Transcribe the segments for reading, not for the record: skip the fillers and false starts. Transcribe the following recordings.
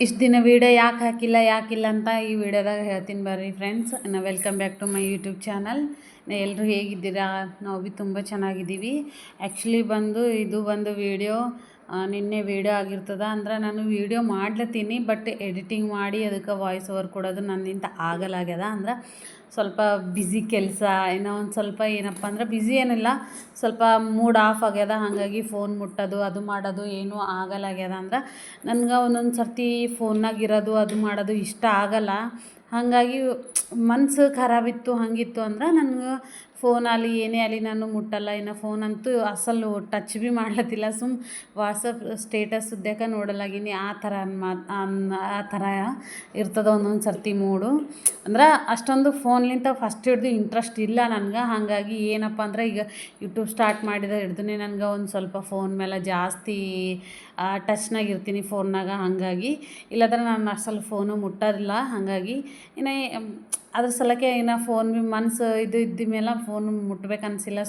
ಇಷ್ಟು ದಿನ ವೀಡಿಯೋ ಯಾಕಿಲ್ಲ ಅಂತ ಈ ವಿಡಿಯೋದಾಗ ಹೇಳ್ತೀನಿ ಬರ್ರಿ friends. Welcome back to my YouTube channel. ಎಲ್ಲರೂ ಹೇಗಿದ್ದೀರಾ? ನಾವು ಭೀ ತುಂಬ ಚೆನ್ನಾಗಿದ್ದೀವಿ. ಆ್ಯಕ್ಚುಲಿ ಇದು ವೀಡಿಯೋ ನಿನ್ನೆ ವೀಡಿಯೋ ಆಗಿರ್ತದ. ಅಂದ್ರೆ ನಾನು ವೀಡಿಯೋ ಮಾಡ್ಲತ್ತೀನಿ, ಬಟ್ ಎಡಿಟಿಂಗ್ ಮಾಡಿ ಅದಕ್ಕೆ ವಾಯ್ಸ್ ಓವರ್ ಕೊಡೋದು ನನ್ನಿಂದ ಆಗಲಾಗ್ಯದ. ಅಂದ್ರೆ ಸ್ವಲ್ಪ ಬ್ಯುಸಿ ಕೆಲಸ, ಇನ್ನೂ ಒಂದು ಸ್ವಲ್ಪ ಏನಪ್ಪ ಅಂದ್ರೆ ಬ್ಯುಸಿ ಏನಿಲ್ಲ, ಸ್ವಲ್ಪ ಮೂಡ್ ಆಫ್ ಆಗ್ಯದ. ಹಾಗಾಗಿ ಫೋನ್ ಮುಟ್ಟೋದು ಅದು ಮಾಡೋದು ಏನೂ ಆಗಲಾಗ್ಯದ. ಅಂದ್ರೆ ನನ್ಗೆ ಒಂದೊಂದು ಸರ್ತಿ ಫೋನ್ನಾಗ ಇರೋದು ಅದು ಮಾಡೋದು ಇಷ್ಟ ಆಗಲ್ಲ. ಹಾಗಾಗಿ ಮನಸ್ಸು ಖರಾಬಿತ್ತು, ಹಾಗಿತ್ತು ಅಂದ್ರೆ ನನಗೆ ಫೋನಲ್ಲಿ ಏನೇ ಆಗಲಿ ನಾನು ಮುಟ್ಟಲ್ಲ. ಇನ್ನು ಫೋನ್ ಅಂತೂ ಅಸಲು ಟಚ್ ಭೀ ಮಾಡ್ಲತ್ತಿಲ್ಲ. WhatsApp status ಉದ್ಯಕ್ಕೆ ನೋಡಲಾಗಿನಿ. ಆ ಥರ ಇರ್ತದೆ ಒಂದೊಂದು ಸರ್ತಿ ಮೂಡು. ಅಂದ್ರೆ ಅಷ್ಟೊಂದು ಫೋನ್ಲಿಂತ ಫಸ್ಟ್ ಹಿಡ್ದು ಇಂಟ್ರೆಸ್ಟ್ ಇಲ್ಲ ನನಗೆ. ಹಾಗಾಗಿ ಏನಪ್ಪ ಅಂದ್ರೆ ಈಗ ಯೂಟ್ಯೂಬ್ ಸ್ಟಾರ್ಟ್ ಮಾಡಿದ ಹಿಡ್ದು ನನಗೆ ಒಂದು ಸ್ವಲ್ಪ ಫೋನ್ ಮೇಲೆ ಜಾಸ್ತಿ ಟಚ್ನಾಗ ಇರ್ತೀನಿ ಫೋನ್ನಾಗ. ಹಾಗಾಗಿ ಇಲ್ಲದ್ರೆ ನಾನು ಅಸಲು ಫೋನು ಮುಟ್ಟೋದಿಲ್ಲ. ಹಾಗಾಗಿ ಇನ್ನು ಅದ್ರ ಸಲಕ್ಕೆ ಇನ್ನು ಫೋನ್ ಭೀ ಮನಸ್ಸು ಇದ್ದ ಮೇಲೆ ಫೋನ್ ಮುಟ್ಬೇಕು ಅನಿಸಿಲ್ಲ.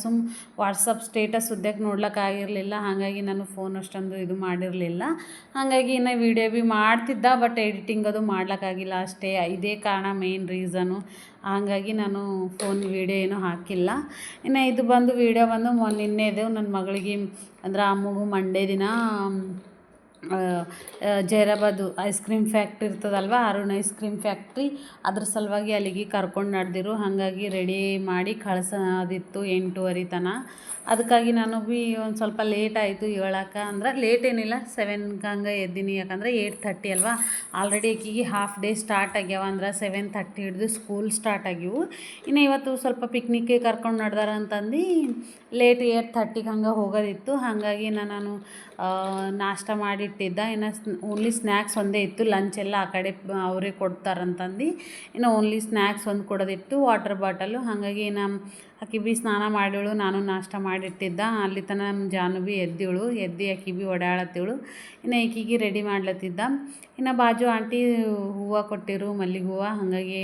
ವಾಟ್ಸಪ್ ಸ್ಟೇಟಸ್ ಉದ್ಯಕ್ಕೆ ನೋಡ್ಲಿಕ್ಕಾಗಿರಲಿಲ್ಲ. ಹಾಗಾಗಿ ನಾನು ಫೋನ್ ಅಷ್ಟೊಂದು ಇದು ಮಾಡಿರಲಿಲ್ಲ. ಹಾಗಾಗಿ ಇನ್ನು ವೀಡಿಯೋ ಭೀ ಮಾಡ್ತಿದ್ದ, ಬಟ್ ಎಡಿಟಿಂಗ್ ಅದು ಮಾಡ್ಲಿಕ್ಕಾಗಿಲ್ಲ ಅಷ್ಟೇ. ಇದೇ ಕಾರಣ, ಮೇನ್ ರೀಸನು. ಹಾಗಾಗಿ ನಾನು ಫೋನ್ ವೀಡಿಯೋ ಏನೂ ಹಾಕಿಲ್ಲ. ಇನ್ನು ಇದು ವೀಡಿಯೋ ನಿನ್ನೆದು ನನ್ನ ಮಗಳಿಗೆ, ಅಂದ್ರೆ ಆ ಮಗು ಮಂಡೇ ದಿನ ಜೈರಾಬಾದು ಐಸ್ ಕ್ರೀಮ್ ಫ್ಯಾಕ್ಟ್ರಿ ಇರ್ತದಲ್ವ, ಅರುಣ್ ಐಸ್ ಕ್ರೀಮ್ ಫ್ಯಾಕ್ಟ್ರಿ, ಅದ್ರ ಸಲುವಾಗಿ ಅಲ್ಲಿಗೆ ಕರ್ಕೊಂಡು ನಡೆದಿರು. ಹಾಗಾಗಿ ರೆಡಿ ಮಾಡಿ ಕಳ್ಸೋದಿತ್ತು 8:30 ತನಕ. ಅದಕ್ಕಾಗಿ ನಾನು ಭೀ ಒಂದು ಸ್ವಲ್ಪ ಲೇಟ್ ಆಯಿತು ಹೇಳಕ್ಕೆ. ಅಂದ್ರೆ ಲೇಟ್ ಏನಿಲ್ಲ, 7ಗೆ ಹಂಗೆ ಎದ್ದೀನಿ. ಯಾಕಂದರೆ 8:30 ಅಲ್ವಾ. ಆಲ್ರೆಡಿ ಆಕಿಗೆ ಹಾಫ್ ಡೇ ಸ್ಟಾರ್ಟ್ ಆಗ್ಯಾವ. ಅಂದ್ರೆ 7:30 ಹಿಡಿದು ಸ್ಕೂಲ್ ಸ್ಟಾರ್ಟ್ ಆಗ್ಯವು. ಇನ್ನು ಇವತ್ತು ಸ್ವಲ್ಪ ಪಿಕ್ನಿಕ್ಗೆ ಕರ್ಕೊಂಡು ನಡೆದಾರ ಅಂತಂದು ಲೇಟ್ 8:30ಗೆ ಹಂಗೆ ಹೋಗೋದಿತ್ತು. ಹಾಗಾಗಿ ನಾನು ನಾಷ್ಟ ಮಾಡಿಟ್ಟಿದ್ದ. ಇನ್ನು ಓನ್ಲಿ ಸ್ನ್ಯಾಕ್ಸ್ ಒಂದೇ ಇತ್ತು. ಲಂಚ್ ಎಲ್ಲ ಆ ಕಡೆ ಅವರೇ ಕೊಡ್ತಾರಂತಂದು ಇನ್ನು ಓನ್ಲಿ ಸ್ನ್ಯಾಕ್ಸ್ ಒಂದು ಕೊಡೋದಿತ್ತು, ವಾಟರ್ ಬಾಟಲು. ಹಾಗಾಗಿ ಆಕಿ ಭೀ ಸ್ನಾನ ಮಾಡಿವಳು, ನಾನು ನಾಷ್ಟ ಮಾಡಿಟ್ಟಿದ್ದ. ಅಲ್ಲಿ ತನಕ ನಮ್ಮ ಜಾನು ಭೀ ಎದ್ದು ಆಕಿ ಭೀ ಓಡಾಡತ್ತಿವಳು. ಇನ್ನು ಆಕಿಗೆ ರೆಡಿ ಮಾಡ್ಲತ್ತಿದ್ದ. ಇನ್ನು ಬಾಜು ಆಂಟಿ ಹೂವು ಕೊಟ್ಟಿರು, ಮಲ್ಲಿಗೆ ಹೂವು. ಹಾಗಾಗಿ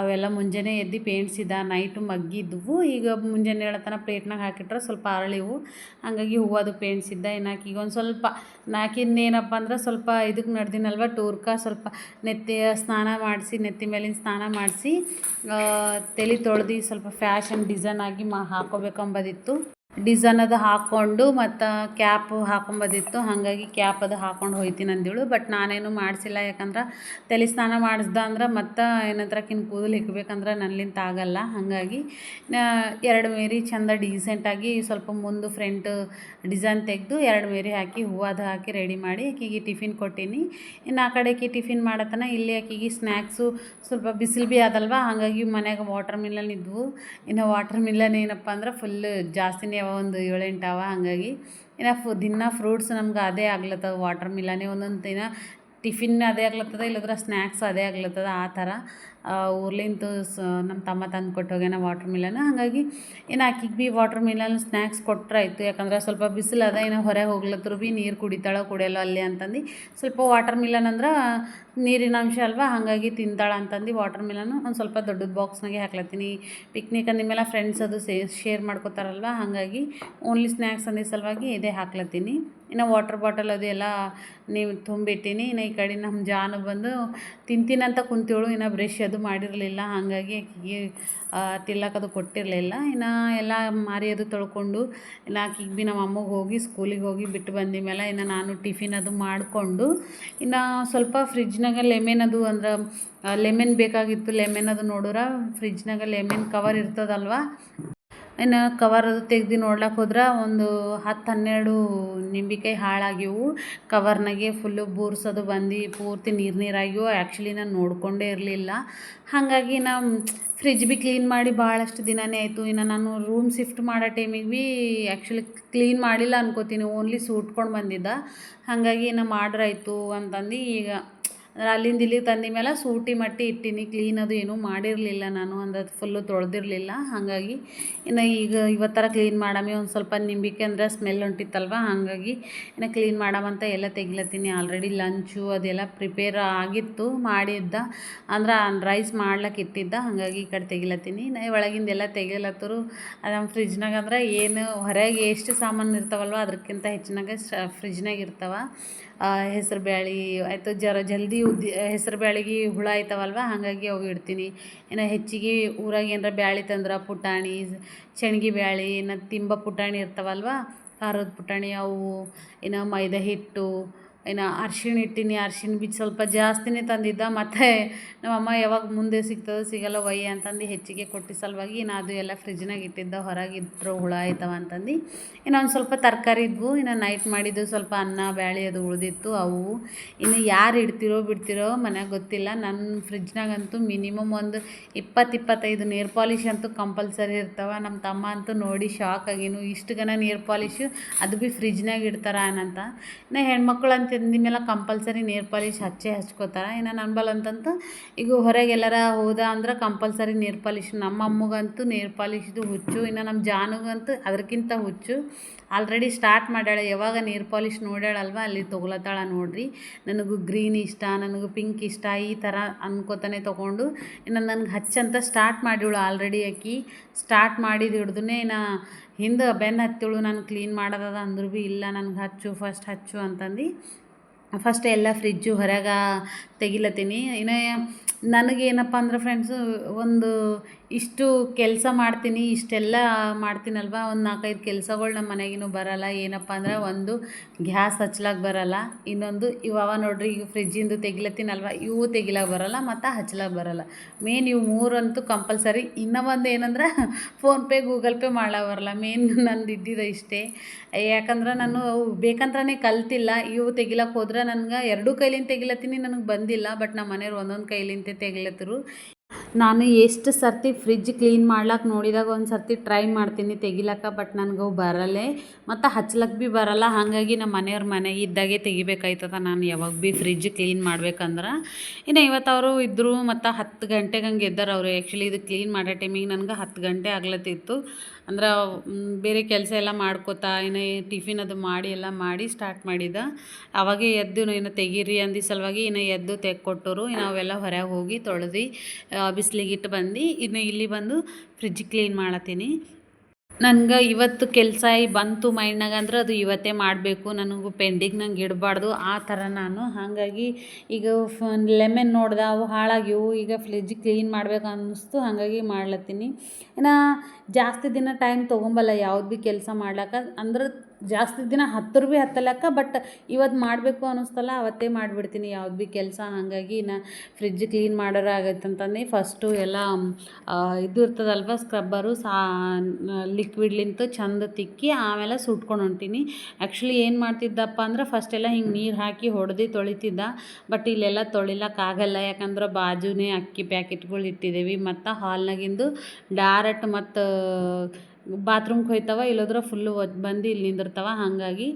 ಅವೆಲ್ಲ ಮುಂಜಾನೆ ಎದ್ದು ಪೇಂಟ್ಸಿದ್ದ. ನೈಟು ಮಗ್ಗಿದ್ವು. ಈಗ ಮುಂಜಾನೆ ಹೇಳತನ ಪ್ಲೇಟ್ನಾಗ ಹಾಕಿಟ್ರೆ ಸ್ವಲ್ಪ ಅರಳಿವು. ಹಾಗಾಗಿ ಹೂವದು ಪೇಂಟ್ಸಿದ್ದ. ಇನ್ನು ಆಕಿಗೆ ಒಂದು ಸ್ವಲ್ಪ ನಾಕಿಂದೇನಪ್ಪ ಅಂದ್ರೆ ಸ್ವಲ್ಪ ಇದಕ್ಕೆ ನಡೆದಿನಲ್ವ ಟೂರ್ಗೆ, ಸ್ವಲ್ಪ ಸ್ನಾನ ಮಾಡಿಸಿ, ನೆತ್ತಿ ಮೇಲಿನ ಸ್ನಾನ ಮಾಡಿಸಿ, ತಲೆ ತೊಳೆದು ಸ್ವಲ್ಪ ಫ್ಯಾಷನ್ ಡಿಸೈನ್ ಆಗಿ ಹಾಕೋಬೇಕಂಬುದಿತ್ತು. ಡಿಸೈನ್ ಅದು ಹಾಕ್ಕೊಂಡು ಮತ್ತು ಕ್ಯಾಪ್ ಹಾಕೊಂಬೋದಿತ್ತು. ಹಾಗಾಗಿ ಕ್ಯಾಪ್ ಅದು ಹಾಕ್ಕೊಂಡು ಹೋಯ್ತೀನಿ ಅಂದೇಳು. ಬಟ್ ನಾನೇನು ಮಾಡಿಸಿಲ್ಲ. ಯಾಕಂದ್ರೆ ತಲೆ ಸ್ನಾನ ಮಾಡಿಸ್ದ ಅಂದ್ರೆ ಮತ್ತು ಏನಂದ್ರೆ ಕೂದಲು ಇಕ್ಬೇಕಂದ್ರೆ ನನ್ನಿಂದ ಆಗಲ್ಲ. ಹಾಗಾಗಿ 2 ಮೇರಿ ಚೆಂದ ಡೀಸೆಂಟಾಗಿ ಸ್ವಲ್ಪ ಮುಂದೆ ಫ್ರಂಟ್ ಡಿಸೈನ್ ತೆಗೆದು 2 ಮೇರಿ ಹಾಕಿ ಹೂವದು ಹಾಕಿ ರೆಡಿ ಮಾಡಿ ಆಕಿಗೆ ಟಿಫಿನ್ ಕೊಟ್ಟೀನಿ. ಇನ್ನು ಆ ಕಡೆ ಆಕಿ ಟಿಫಿನ್ ಮಾಡತನ ಇಲ್ಲಿ ಆಕಿಗೆ ಸ್ನ್ಯಾಕ್ಸು ಸ್ವಲ್ಪ ಬಿಸಿಲು ಭೀ ಅದಲ್ವ. ಹಾಗಾಗಿ ಮನ್ಯಾಗ ವಾಟರ್ ಮಿಲನ್ ಇದ್ವು. ಇನ್ನು ವಾಟರ್ ಮಿಲನ್ ಏನಪ್ಪ ಅಂದ್ರೆ ಫುಲ್ ಜಾಸ್ತಿನೇ ಒಂದು 7-8 ಅವ. ಹಾಗಾಗಿ ಇನ್ನು ದಿನ ಫ್ರೂಟ್ಸ್ ನಮ್ಗೆ ಅದೇ ಆಗ್ಲತ್ತದ. ವಾಟರ್ ಮಿಲನೇ ಒಂದೊಂದು ದಿನ ಟಿಫಿನ್ ಅದೇ ಆಗ್ಲತ್ತದ, ಇಲ್ಲದ್ರೆ ಸ್ನ್ಯಾಕ್ಸ್ ಅದೇ ಆಗ್ಲತ್ತದ. ಆ ಥರ ಊರ್ಲಿಂದ ನಮ್ಮ ತಮ್ಮ ತಂದು ಕೊಟ್ಟು ಹೋಗ್ಯಾನ ವಾಟರ್ ಮಿಲನ್. ಹಾಗಾಗಿ ಇನ್ನು ಆಕಿಗೆ ಭೀ ವಾಟರ್ ಮಿಲನ್ ಸ್ನ್ಯಾಕ್ಸ್ ಕೊಟ್ಟರಾಯ್ತು. ಯಾಕಂದ್ರೆ ಸ್ವಲ್ಪ ಬಿಸಿಲು ಅದ, ಇನ್ನು ಹೊರಗೆ ಹೋಗ್ಲತ್ತರು ಭೀ ನೀರು ಕುಡಿತಾಳೋ ಕುಡಿಯಲ್ಲ ಅಲ್ಲಿ ಅಂತಂದು ಸ್ವಲ್ಪ ವಾಟರ್ ಮಿಲನ್ ಅಂದ್ರೆ ನೀರಿನ ಅಂಶ ಅಲ್ವಾ. ಹಾಗಾಗಿ ತಿಂತಾಳ ಅಂತಂದು ವಾಟರ್ ಮಿಲನ್ನು ಒಂದು ಸ್ವಲ್ಪ ದೊಡ್ಡದ ಬಾಕ್ಸ್ನಾಗೆ ಹಾಕ್ಲತ್ತೀನಿ. ಪಿಕ್ನಿಕ್ ಅಂದಿದ್ಮೇಲೆ ಫ್ರೆಂಡ್ಸ್ ಅದು ಶೇರ್ ಮಾಡ್ಕೋತಾರಲ್ವ. ಹಾಗಾಗಿ ಓನ್ಲಿ ಸ್ನ್ಯಾಕ್ಸ್ ಅಂದಿದ್ದ ಸಲುವಾಗಿ ಇದೇ ಹಾಕ್ಲತ್ತೀನಿ. ಇನ್ನು ವಾಟರ್ ಬಾಟಲ್ ಅದು ಎಲ್ಲ ನೀವು ತುಂಬಿಟ್ಟೀನಿ. ಇನ್ನು ಈ ಕಡೆ ನಮ್ಮ ಜಾನು ತಿಂತೀನಂತ ಕುಂತಿವಳು. ಇನ್ನು ಬ್ರಷ್ ಅದು ಮಾಡಿರಲಿಲ್ಲ. ಹಾಗಾಗಿ ಆಕಿಗೆ ತಿಲ್ಲಕ್ಕದು ಕೊಟ್ಟಿರಲಿಲ್ಲ. ಇನ್ನು ಎಲ್ಲ ಮಾರಿ ಅದು ತೊಳ್ಕೊಂಡು ಇನ್ನು ಆಕಿಗೆ ಭೀ ನಮ್ಮ ಅಮ್ಮಗೆ ಹೋಗಿ ಸ್ಕೂಲಿಗೆ ಹೋಗಿ ಬಿಟ್ಟು ಬಂದ ಮೇಲೆ ಇನ್ನು ನಾನು ಟಿಫಿನ್ ಅದು ಮಾಡಿಕೊಂಡು ಇನ್ನು ಸ್ವಲ್ಪ ಫ್ರಿಜ್ನಾಗ ಲೆಮನ್ ಅದು ಅಂದ್ರೆ ಲೆಮನ್ ಬೇಕಾಗಿತ್ತು. ಲೆಮನ್ ಅದು ನೋಡಿದ್ರೆ ಫ್ರಿಜ್ನಾಗ ಲೆಮನ್ ಕವರ್ ಇರ್ತದಲ್ವ. ಇನ್ನು ಕವರ್ ಅದು ತೆಗ್ದು ನೋಡ್ಲಿಕ್ಕೆ ಹೋದ್ರೆ ಒಂದು 10-12 ನಿಂಬೆಕಾಯಿ ಹಾಳಾಗಿವು. ಕವರ್ನಾಗೆ ಫುಲ್ಲು ಬೂರ್ಸೋದು ಬಂದು ಪೂರ್ತಿ ನೀರಾಗಿವು. ಆ್ಯಕ್ಚುಲಿ ನಾನು ನೋಡಿಕೊಂಡೇ ಇರಲಿಲ್ಲ. ಹಾಗಾಗಿ ಫ್ರಿಜ್ ಭೀ ಕ್ಲೀನ್ ಮಾಡಿ ಭಾಳಷ್ಟು ದಿನವೇ ಆಯಿತು. ಇನ್ನು ನಾನು ರೂಮ್ ಶಿಫ್ಟ್ ಮಾಡೋ ಟೈಮಿಗೆ ಭೀ ಆ್ಯಕ್ಚುಲಿ ಕ್ಲೀನ್ ಮಾಡಿಲ್ಲ ಅನ್ಕೋತೀನಿ, ಓನ್ಲಿ ಸೂಟ್ಕೊಂಡು ಬಂದಿದ್ದ. ಹಾಗಾಗಿ ಇನ್ನು ಮಾಡ್ರಾಯ್ತು ಅಂತಂದು ಈಗ ಅಲ್ಲಿಂದ ಇಲ್ಲಿಗೆ ತಂದ ಮೇಲೆ ಸೂಟಿ ಮಟ್ಟಿ ಇಟ್ಟೀನಿ. ಕ್ಲೀನ್ ಅದು ಏನೂ ಮಾಡಿರಲಿಲ್ಲ ನಾನು, ಅಂದ್ರೆ ಫುಲ್ಲು ತೊಳೆದಿರಲಿಲ್ಲ. ಹಾಗಾಗಿ ಇನ್ನು ಈಗ ಇವತ್ತರ ಕ್ಲೀನ್ ಮಾಡಮಿ. ಒಂದು ಸ್ವಲ್ಪ ನಿಂಬೆಕಾಯಿ ಅಂದರೆ ಸ್ಮೆಲ್ ಹೊಂಟಿತ್ತಲ್ವ. ಹಾಗಾಗಿ ಇನ್ನು ಕ್ಲೀನ್ ಮಾಡಮಂತ ಎಲ್ಲ ತೆಗಿಲತ್ತೀನಿ. ಆಲ್ರೆಡಿ ಲಂಚು ಅದೆಲ್ಲ ಪ್ರಿಪೇರ್ ಆಗಿತ್ತು, ಮಾಡಿದ್ದ ಅಂದ್ರೆ ರೈಸ್ ಮಾಡ್ಲಿಕ್ಕೆ ಇಟ್ಟಿದ್ದ. ಹಾಗಾಗಿ ಈ ಕಡೆ ತೆಗಿಲತ್ತೀನಿ. ಒಳಗಿಂದೆಲ್ಲ ತೆಗಿಲತ್ತರು. ನಮ್ಮ ಫ್ರಿಜ್ನಾಗ ಅಂದ್ರೆ ಏನು ಹೊರಗೆ ಎಷ್ಟು ಸಾಮಾನು ಇರ್ತಾವಲ್ವ ಅದಕ್ಕಿಂತ ಹೆಚ್ಚಿನಾಗ ಫ್ರಿಜ್ನಾಗ ಇರ್ತಾವೆ. ಹೆಸ್ರು ಬ್ಯಾಳೆ ಆಯಿತು ಜಲ್ದಿ ಹೆಸ್ರು ಬ್ಯಾಳಿಗೆ ಹುಳ ಆಯ್ತವಲ್ವ ಹಾಗಾಗಿ ಅವು ಇಡ್ತೀನಿ. ಇನ್ನು ಹೆಚ್ಚಿಗೆ ಊರಾಗ ಏನಾರ ಬ್ಯಾಳೆ ತಂದ್ರೆ ಪುಟಾಣಿ ಶೇಂಗಿ ಬ್ಯಾಳೆ ಇನ್ನು ತಿಂಬ ಪುಟಾಣಿ ಇರ್ತಾವಲ್ವ ಖಾರದ ಪುಟಾಣಿ ಅವು, ಇನ್ನು ಮೈದಾ ಹಿಟ್ಟು, ಇನ್ನು ಅರ್ಶಿಣ ಇಟ್ಟಿನಿ. ಅರ್ಶಿಣ ಬೀಜ ಸ್ವಲ್ಪ ಜಾಸ್ತಿನೇ ತಂದಿದ್ದ, ಮತ್ತು ನಮ್ಮಮ್ಮ ಯಾವಾಗ ಮುಂದೆ ಸಿಗ್ತದೋ ಸಿಗಲ್ಲ ಒಯ್ಯ ಅಂತಂದು ಹೆಚ್ಚಿಗೆ ಕೊಟ್ಟು ಸಲುವಾಗಿ ಇನ್ನು ಅದು ಎಲ್ಲ ಫ್ರಿಜ್ನಾಗ ಇಟ್ಟಿದ್ದ. ಹೊರಗೆ ಇಟ್ಟರು ಹುಳ ಆಯ್ತವ ಅಂತಂದು. ಇನ್ನು ಒಂದು ಸ್ವಲ್ಪ ತರಕಾರಿ ಇದ್ವು, ಇನ್ನು ನೈಟ್ ಮಾಡಿದ್ದು ಸ್ವಲ್ಪ ಅನ್ನ ಬ್ಯಾಳೆ ಅದು ಉಳಿದಿತ್ತು ಅವು. ಇನ್ನು ಯಾರು ಇಡ್ತಿರೋ ಬಿಡ್ತಿರೋ ಮನ್ಯಾಗ ಗೊತ್ತಿಲ್ಲ. ನನ್ನ ಫ್ರಿಜ್ನಾಗಂತೂ ಮಿನಿಮಮ್ ಒಂದು 20-25 ನೇರ್ ಪಾಲಿಶ್ ಅಂತೂ ಕಂಪಲ್ಸರಿ ಇರ್ತಾವೆ. ನಮ್ಮ ತಮ್ಮ ಅಂತೂ ನೋಡಿ ಶಾಕ್ ಆಗಿನು, ಇಷ್ಟು ಗನ ನೇರ್ ಪಾಲಿಶು ಅದು ಭೀ ಫ್ರಿಜ್ನಾಗ ಇಡ್ತಾರ ಏನಂತ. ಇನ್ನು ಹೆಣ್ಮಕ್ಳು ಅಂತ ಮೇಲೆ ಕಂಪಲ್ಸರಿ ನೇರ್ ಪಾಲಿಶ್ ಹಚ್ಕೋತಾರೆ. ಇನ್ನು ನನ್ನ ಬಲ್ ಅಂತಂತ ಈಗ ಹೊರಗೆ ಎಲ್ಲಾರ ಹೋದ ಅಂದ್ರೆ ಕಂಪಲ್ಸರಿ ನೇರ್ ಪಾಲಿಶ್. ನಮ್ಮ ಅಮ್ಮಗಂತೂ ನೇರ್ ಪಾಲಿಶ್ದು ಹುಚ್ಚು, ಇನ್ನು ನಮ್ಮ ಜಾನುಗಂತೂ ಅದಕ್ಕಿಂತ ಹುಚ್ಚು. ಆಲ್ರೆಡಿ ಸ್ಟಾರ್ಟ್ ಮಾಡ್ಯಾಳ, ಯಾವಾಗ ನೇರ್ ಪಾಲಿಶ್ ನೋಡ್ಯಾಳಲ್ವ ಅಲ್ಲಿ ತೊಗೊಳತ್ತಾಳ ನೋಡ್ರಿ. ನನಗೂ ಗ್ರೀನ್ ಇಷ್ಟ, ನನಗೂ ಪಿಂಕ್ ಇಷ್ಟ ಈ ಥರ ಅನ್ಕೋತಾನೆ ತೊಗೊಂಡು ಇನ್ನು ನನಗೆ ಹಚ್ಚಂತ ಸ್ಟಾರ್ಟ್ ಮಾಡಿವಳು. ಆಲ್ರೆಡಿ ಆಕಿ ಸ್ಟಾರ್ಟ್ ಮಾಡಿದ್ದು ಹಿಡ್ದುನೇ ಇನ್ನು ಹಿಂದೆ ಬೆನ್ನು ಹತ್ತಿವಳು. ನಾನು ಕ್ಲೀನ್ ಮಾಡೋದದ ಅಂದ್ರೂ ಭೀ ಇಲ್ಲ ನನಗೆ ಹಚ್ಚು ಫಸ್ಟ್ ಹಚ್ಚು ಅಂತಂದು ಫಸ್ಟ್ ಎಲ್ಲ ಫ್ರಿಜ್ಜು ಹೊರಗೆ ತೆಗಿಲತ್ತೀನಿ. ಇನ್ನು ನನಗೇನಪ್ಪ ಅಂದ್ರೆ ಫ್ರೆಂಡ್ಸು ಒಂದು ಇಷ್ಟು ಕೆಲಸ ಮಾಡ್ತೀನಿ, ಇಷ್ಟೆಲ್ಲ ಮಾಡ್ತೀನಲ್ವ, ಒಂದು 4-5 ಕೆಲಸಗಳು ನಮ್ಮ ಮನೆಗಿನ್ನೂ ಬರಲ್ಲ. ಏನಪ್ಪ ಅಂದ್ರೆ ಒಂದು ಗ್ಯಾಸ್ ಹಚ್ಲಾಕ ಬರಲ್ಲ, ಇನ್ನೊಂದು ಇವ ನೋಡ್ರಿ ಈಗ ಫ್ರಿಜ್ಜಿಂದು ತೆಗಿಲತ್ತೀನಲ್ವ ಇವು ತೆಗಿಲಾಕ ಬರಲ್ಲ ಮತ್ತು ಹಚ್ಲಾಕ ಬರಲ್ಲ. ಮೇನ್ ಇವು 3 ಅಂತೂ ಕಂಪಲ್ಸರಿ. ಇನ್ನೂ ಒಂದು ಏನಂದ್ರೆ ಫೋನ್ಪೇ ಗೂಗಲ್ ಪೇ ಮಾಡ್ಲಾಕ ಬರಲ್ಲ. ಮೇನ್ ನಂದು ಇದ್ದಿದ್ದು ಇಷ್ಟೇ. ಯಾಕಂದ್ರೆ ನಾನು ಬೇಕಂತಲೇ ಕಲ್ತಿಲ್ಲ. ಇವು ತೆಗಿಲಕ್ಕೆ ಹೋದ್ರೆ ನನಗೆ 2 ಕೈಲಿಂದ ತೆಗಿಲತ್ತೀನಿ, ನನಗೆ ಬಂದಿಲ್ಲ. ಬಟ್ ನಮ್ಮ ಮನೆಯವ್ರು ಒಂದೊಂದು ಕೈಲಿಂದ ತೆಗಿಲತ್ತರು. ನಾನು ಎಷ್ಟು ಸರ್ತಿ ಫ್ರಿಜ್ ಕ್ಲೀನ್ ಮಾಡ್ಲಾಕ ನೋಡಿದಾಗ ಒಂದು ಸರ್ತಿ ಟ್ರೈ ಮಾಡ್ತೀನಿ ತೆಗಿಲಕ್ಕ, ಬಟ್ ನನಗವು ಬರಲ್ಲೇ ಮತ್ತು ಹಚ್ಲಕ್ಕೆ ಭೀ ಬರಲ್ಲ. ಹಾಗಾಗಿ ನಮ್ಮ ಮನೆಯವ್ರ ಮನೆಗೆ ಇದ್ದಾಗೆ ತೆಗಿಬೇಕಾಯ್ತದ ನಾನು ಯಾವಾಗ ಭೀ ಫ್ರಿಜ್ ಕ್ಲೀನ್ ಮಾಡ್ಬೇಕಂದ್ರೆ. ಇನ್ನು ಇವತ್ತು ಅವರು ಇದ್ದರು ಮತ್ತು 10 ಗಂಟೆಗೆ ಹಂಗೆ ಎದ್ದಾರೆ ಅವರು. ಆ್ಯಕ್ಚುಲಿ ಇದು ಕ್ಲೀನ್ ಮಾಡೋ ಟೈಮಿಗೆ ನನಗೆ 10 ಗಂಟೆ ಆಗ್ಲತ್ತಿತ್ತು. ಅಂದ್ರೆ ಬೇರೆ ಕೆಲಸ ಎಲ್ಲ ಮಾಡ್ಕೋತಾ ಇನ್ನು ಟಿಫಿನ್ ಅದು ಮಾಡಿ ಎಲ್ಲ ಮಾಡಿ ಸ್ಟಾರ್ಟ್ ಮಾಡಿದ್ದ. ಅವಾಗೇ ಎದ್ದು ಇನ್ನು ತೆಗೀರಿ ಅಂದಿ ಸಲುವಾಗಿ ಇನ್ನು ಎದ್ದು ತೆಗ್ಕೊಟ್ಟರು. ಇನ್ನು ಅವೆಲ್ಲ ಹೊರಗೆ ಹೋಗಿ ತೊಳೆದು ಬಿಸಿಲಿಗಿಟ್ಟು ಬಂದು ಇನ್ನು ಇಲ್ಲಿ ಬಂದು ಫ್ರಿಜ್ ಕ್ಲೀನ್ ಮಾಡತ್ತೀನಿ. ನನಗೆ ಇವತ್ತು ಕೆಲಸ ಬಂತು ಮೈಂಡ್ನಾಗ ಅಂದ್ರೆ ಅದು ಇವತ್ತೇ ಮಾಡಬೇಕು, ನನಗೂ ಪೆಂಡಿಂಗ್ ನಂಗೆ ಇಡಬಾರ್ದು ಆ ಥರ ನಾನು. ಹಾಗಾಗಿ ಈಗ ಲೆಮನ್ ನೋಡ್ದೆ ಅವು ಹಾಳಾಗಿವು, ಈಗ ಫ್ರಿಜ್ ಕ್ಲೀನ್ ಮಾಡ್ಬೇಕು ಅನ್ನಿಸ್ತು, ಹಾಗಾಗಿ ಮಾಡ್ಲತ್ತೀನಿ. ಇನ್ನು ಜಾಸ್ತಿ ದಿನ ಟೈಮ್ ತೊಗೊಂಬಲ್ಲ ಯಾವ್ದು ಭೀ ಕೆಲಸ ಮಾಡ್ಲಿಕ್ಕೆ. ಅಂದ್ರೆ ಜಾಸ್ತಿ ದಿನ ಹತ್ತರು ಭೀ ಹತ್ತಲಕ್ಕ, ಬಟ್ ಇವತ್ತು ಮಾಡಬೇಕು ಅನ್ನಿಸ್ತಲ್ಲ ಅವತ್ತೇ ಮಾಡಿಬಿಡ್ತೀನಿ ಯಾವ್ದು ಭೀ ಕೆಲಸ. ಹಾಗಾಗಿ ಇನ್ನು ಫ್ರಿಜ್ ಕ್ಲೀನ್ ಮಾಡೋರು ಆಗೈತಂತಂದು ಫಸ್ಟು ಎಲ್ಲ ಇದು ಇರ್ತದಲ್ವ ಸ್ಕ್ರಬ್ಬರು ಲಿಕ್ವಿಡ್ಲಿಂತ ಚಂದ ತಿಕ್ಕಿ ಆಮೇಲೆ ಸುಟ್ಕೊಂಡು ಹೊಂಟೀನಿ. ಆ್ಯಕ್ಚುಲಿ ಏನು ಮಾಡ್ತಿದ್ದಪ್ಪ ಅಂದ್ರೆ ಫಸ್ಟೆಲ್ಲ ಹಿಂಗೆ ನೀರು ಹಾಕಿ ಹೊಡೆದು ತೊಳಿತಿದ್ದ. ಬಟ್ ಇಲ್ಲೆಲ್ಲ ತೊಳಿಲಕ್ಕಾಗಲ್ಲ, ಯಾಕಂದ್ರೆ ಬಾಜುನೇ ಅಕ್ಕಿ ಪ್ಯಾಕೆಟ್ಗಳು ಇಟ್ಟಿದ್ದೀವಿ ಮತ್ತು ಹಾಲ್ನಾಗಿಂದು ಡೈರೆಕ್ಟ್ ಮತ್ತು ಬಾತ್ರೂಮ್ಗೆ ಹೋಯ್ತವ, ಇಲ್ಲದ್ರೆ ಫುಲ್ಲು ಬಂದು ಇಲ್ಲಿ ನಿಂದಿರ್ತಾವ. ಹಾಗಾಗಿ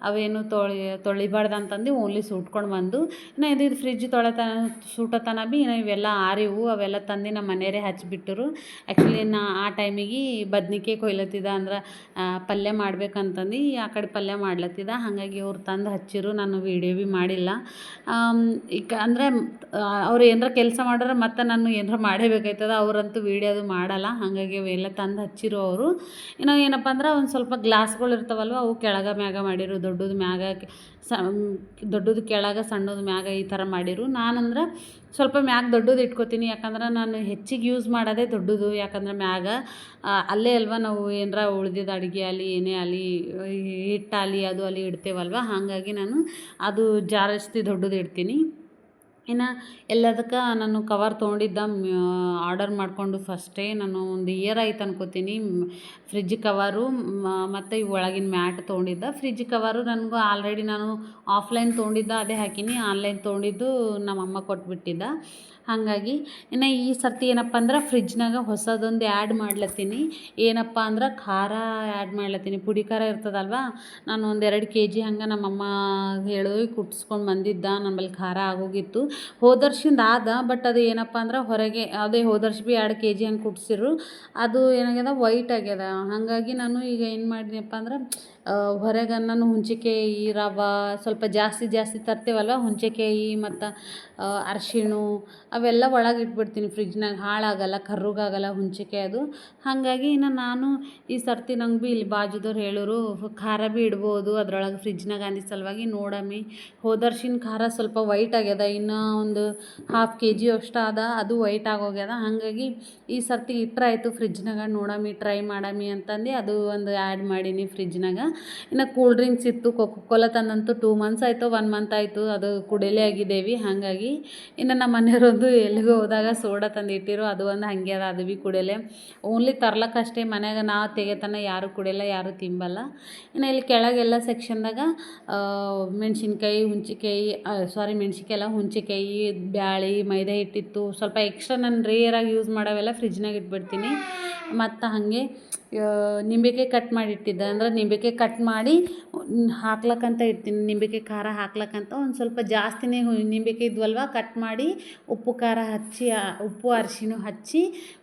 ಅವೇನು ತೊಳಿಬಾರ್ದು ಅಂತಂದು ಓನ್ಲಿ ಸುಟ್ಕೊಂಡು ಬಂದು ಇನ್ನು ಇದು ಫ್ರಿಜ್ ಸುಟ್ಟತನ ಭೀ ಇನ್ನು ಇವೆಲ್ಲ ಆರಿವು. ಅವೆಲ್ಲ ತಂದು ನಮ್ಮ ಮನೆಯವರೇ ಹಚ್ಚಿಬಿಟ್ಟರು. ಆ್ಯಕ್ಚುಲಿ ನಾ ಆ ಟೈಮಿಗೆ ಬದ್ನಿಕಾಯಿ ಕೊಯ್ಲತ್ತಿದ್ದ, ಅಂದ್ರೆ ಪಲ್ಯ ಮಾಡ್ಬೇಕಂತಂದು ಆ ಕಡೆ ಪಲ್ಯ ಮಾಡ್ಲತ್ತಿದ್ದ. ಹಾಗಾಗಿ ಅವ್ರು ತಂದು ಹಚ್ಚಿರು, ನಾನು ವೀಡಿಯೋ ಭೀ ಮಾಡಿಲ್ಲ. ಈಗ ಅಂದರೆ ಅವ್ರು ಏನಾರ ಕೆಲಸ ಮಾಡಿದ್ರೆ ಮತ್ತು ನಾನು ಏನಾರ ಮಾಡೇಬೇಕಾಯ್ತದ. ಅವರಂತೂ ವೀಡಿಯೋ ಅದು ಮಾಡಲ್ಲ, ಹಾಗಾಗಿ ಅವೆಲ್ಲ ತಂದು ಹಚ್ಚಿರು ಅವರು. ಇನ್ನು ಏನಪ್ಪ ಅಂದ್ರೆ ಒಂದು ಸ್ವಲ್ಪ ಗ್ಲಾಸ್ಗಳು ಇರ್ತಾವಲ್ವ ಅವು ಕೆಳಗೆ ಮ್ಯಾಗ ಮಾಡಿರು, ದೊಡ್ಡದು ಮ್ಯಾಗ ದೊಡ್ಡದು ಕೆಳಗೆ ಸಣ್ಣದು ಮ್ಯಾಗ ಈ ಥರ ಮಾಡಿರು. ನಾನಂದ್ರೆ ಸ್ವಲ್ಪ ಮ್ಯಾಗ ದೊಡ್ಡದು ಇಟ್ಕೋತೀನಿ, ಯಾಕಂದ್ರೆ ನಾನು ಹೆಚ್ಚಿಗೆ ಯೂಸ್ ಮಾಡೋದೇ ದೊಡ್ಡದು. ಯಾಕಂದ್ರೆ ಮ್ಯಾಗ ಅಲ್ಲೇ ಅಲ್ವ ನಾವು ಏನಾರ ಉಳ್ದಿದ್ದು ಅಡುಗೆ ಅಲ್ಲಿ ಏನೇ ಅಲ್ಲಿ ಹಿಟ್ಟಾಗಲಿ ಅದು ಅಲ್ಲಿ ಇಡ್ತೇವಲ್ವ, ಹಾಗಾಗಿ ನಾನು ಅದು ಜಾಸ್ತಿ ದೊಡ್ಡದು ಇಡ್ತೀನಿ. ಇನ್ನು ಎಲ್ಲದಕ್ಕೆ ನಾನು ಕವರ್ ತೊಗೊಂಡಿದ್ದ ಆರ್ಡರ್ ಮಾಡಿಕೊಂಡು ಫಸ್ಟೇ ನಾನು ಒಂದು ಇಯರ್ ಆಯ್ತು ಅನ್ಕೋತೀನಿ. ಫ್ರಿಜ್ ಕವರು ಮತ್ತು ಇವು ಒಳಗಿನ ಮ್ಯಾಟ್ ತೊಗೊಂಡಿದ್ದ. ಫ್ರಿಜ್ ಕವರು ನನಗೂ ಆಲ್ರೆಡಿ ನಾನು ಆಫ್ಲೈನ್ ತೊಗೊಂಡಿದ್ದ ಅದೇ ಹಾಕೀನಿ, ಆನ್ಲೈನ್ ತೊಗೊಂಡಿದ್ದು ನಮ್ಮಮ್ಮ ಕೊಟ್ಬಿಟ್ಟಿದ್ದ. ಹಾಗಾಗಿ ಇನ್ನು ಈ ಸರ್ತಿ ಏನಪ್ಪ ಅಂದ್ರೆ ಫ್ರಿಜ್ನಾಗ ಹೊಸದೊಂದು ಆ್ಯಡ್ ಮಾಡ್ಲತ್ತೀನಿ. ಏನಪ್ಪ ಅಂದ್ರೆ ಖಾರ ಆ್ಯಡ್ ಮಾಡ್ಲತ್ತೀನಿ. ಪುಡಿ ಖಾರ ಇರ್ತದಲ್ವ, ನಾನು ಒಂದು 2 kg ಹಂಗೆ ನಮ್ಮಮ್ಮ ಹೇಳಿ ಕುಟ್ಸ್ಕೊಂಡು ಬಂದಿದ್ದ. ನಮ್ಮಲ್ಲಿ ಖಾರ ಆಗೋಗಿತ್ತು ಹೋದ ವರ್ಷದಿಂದ ಬಟ್ ಅದು ಏನಪ್ಪ ಅಂದ್ರೆ ಹೊರಗೆ ಅದೇ ಹೋದ ವರ್ಷ ಭೀ 2 kg ಹಂಗೆ ಕುಟ್ಸಿರು. ಅದು ಏನಾಗ್ಯದ ವೈಟ್ ಆಗ್ಯದ. ಹಾಗಾಗಿ ನಾನು ಈಗ ಏನು ಮಾಡಿದ್ನಪ್ಪ ಅಂದ್ರೆ ಹೊರಗನ್ನೂ ಹುಂಚಿಕಾಯಿ ರವೆ ಸ್ವಲ್ಪ ಜಾಸ್ತಿ ತರ್ತೀವಲ್ವ, ಹುಂಚಿಕಾಯಿ ಮತ್ತು ಅರಿಶಿಣ ಅವೆಲ್ಲ ಒಳಗೆ ಇಟ್ಬಿಡ್ತೀನಿ ಫ್ರಿಜ್ನಾಗ. ಹಾಳಾಗಲ್ಲ, ಕರ್ರುಗಾಗಲ್ಲ ಹುಂಚಿಕಾಯಿ ಅದು. ಹಾಗಾಗಿ ಇನ್ನು ನಾನು ಈ ಸರ್ತಿ ನಂಗೆ ಭೀ ಇಲ್ಲಿ ಬಾಜುದವ್ರು ಹೇಳೋರು ಖಾರ ಭೀ ಇಡ್ಬೋದು ಅದ್ರೊಳಗೆ ಫ್ರಿಜ್ನಾಗ ಅಂದಿದ್ದ ಸಲುವಾಗಿ ನೋಡಮ್ಮಿ. ಹೋದರ್ಶಿನ ಖಾರ ಸ್ವಲ್ಪ ವೈಟ್ ಆಗ್ಯದ, ಇನ್ನೂ ಒಂದು 1/2 kg ಅಷ್ಟು ಅದ, ಅದು ವೈಟ್ ಆಗೋಗ್ಯದ. ಹಾಗಾಗಿ ಈ ಸರ್ತಿ ಇಟ್ಟರಾಯ್ತು ಫ್ರಿಜ್ನಾಗ, ನೋಡಮ್ಮಿ ಟ್ರೈ ಮಾಡಮ್ಮಿ ಅಂತಂದು ಅದು ಒಂದು ಆ್ಯಡ್ ಮಾಡೀನಿ ಫ್ರಿಜ್ನಾಗ. ಇನ್ನು ಕೂಲ್ ಡ್ರಿಂಕ್ಸ್ ಇತ್ತು, ಕೋಕೋ ತಂದಂತೂ 2 months ಆಯಿತು, 1 month ಆಯಿತು, ಅದು ಕುಡಿಯಲೇ ಆಗಿದ್ದೇವೆ. ಹಾಗಾಗಿ ಇನ್ನು ನಮ್ಮ ಮನೆಯವರೊಂದು ಎಲ್ಲಿಗೂ ಹೋದಾಗ ಸೋಡಾ ತಂದು ಇಟ್ಟಿರು, ಅದು ಒಂದು ಹಾಗೆ ಅದ, ಅದು ಭೀ ಕುಡಿಯಲೆ. ಓನ್ಲಿ ತರ್ಲಕ್ಕಷ್ಟೇ, ಮನ್ಯಾಗ ನಾವು ತೆಗೆತನ ಯಾರು ಕುಡಿಯಲ್ಲ, ಯಾರು ತಿಂಬಲ್ಲ. ಇನ್ನು ಇಲ್ಲಿ ಕೆಳಗೆಲ್ಲ ಸೆಕ್ಷನ್ದಾಗ ಮೆಣಸಿನ್ಕಾಯಿ ಅಲ್ಲ, ಹುಂಚಿಕಾಯಿ, ಬ್ಯಾಳಿ, ಮೈದಾ ಹಿಟ್ಟಿತ್ತು. ಸ್ವಲ್ಪ ಎಕ್ಸ್ಟ್ರಾ ನಾನು ರೇರಾಗಿ ಯೂಸ್ ಮಾಡೋವೆಲ್ಲ ಫ್ರಿಜ್ನಾಗ ಇಟ್ಬಿಡ್ತೀನಿ. ಮತ್ತು ಹಾಗೆ ನಿಂಬೆಕಾಯಿ ಕಟ್ ಮಾಡಿ ಇಟ್ಟಿದ್ದೆ, ಅಂದ್ರೆ ನಿಂಬೆಕಾಯಿ ಕಟ್ ಮಾಡಿ ಹಾಕ್ಲಕ್ಕಂತ ಇಡ್ತೀನಿ. ನಿಂಬೆಕಾಯಿ ಖಾರ ಹಾಕ್ಲಕ್ಕಂತ ಒಂದು ಸ್ವಲ್ಪ ಜಾಸ್ತಿನೇ ನಿಂಬೆಕಾಯಿ ಇದ್ವಲ್ವ, ಕಟ್ ಮಾಡಿ ಉಪ್ಪು ಖಾರ ಹಚ್ಚಿ, ಉಪ್ಪು ಅರಿಶಿಣ ಹಚ್ಚಿ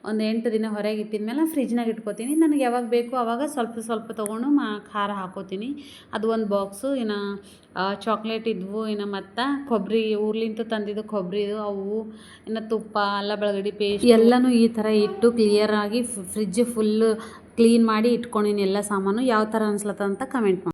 ಒಂದು 8 ದಿನ ಹೊರಗೆ ಇಟ್ಟಿದ್ಮೇಲೆ ಫ್ರಿಜ್ನಾಗ ಇಟ್ಕೊತೀನಿ. ನನಗೆ ಯಾವಾಗ ಬೇಕು ಆವಾಗ ಸ್ವಲ್ಪ ತೊಗೊಂಡು ಖಾರ ಹಾಕೋತೀನಿ. ಅದು ಒಂದು ಬಾಕ್ಸು. ಇನ್ನು ಚಾಕ್ಲೇಟ್ ಇದ್ವು, ಇನ್ನು ಮತ್ತು ಕೊಬ್ಬರಿ ಊರ್ಲಿಂದ ತಂದಿದ್ದು ಕೊಬ್ಬರಿದು ಅವು, ಇನ್ನು ತುಪ್ಪ, ಅಲ್ಲ ಬೆಳಗಡ್ಡಿ ಪೇಸ್ಟ್ ಎಲ್ಲನೂ ಈ ಥರ ಇಟ್ಟು ಕ್ಲಿಯರಾಗಿ ಫ್ರಿಜ್ ಫುಲ್ಲು ಕ್ಲೀನ್ ಮಾಡಿ ಇಟ್ಕೊಂಡಿನಿ ಎಲ್ಲ ಸಾಮಾನು. ಯಾವ ಥರ ಅನ್ಸ್ಲತ್ತ ಅಂತ ಕಮೆಂಟ್ ಮಾಡಿ.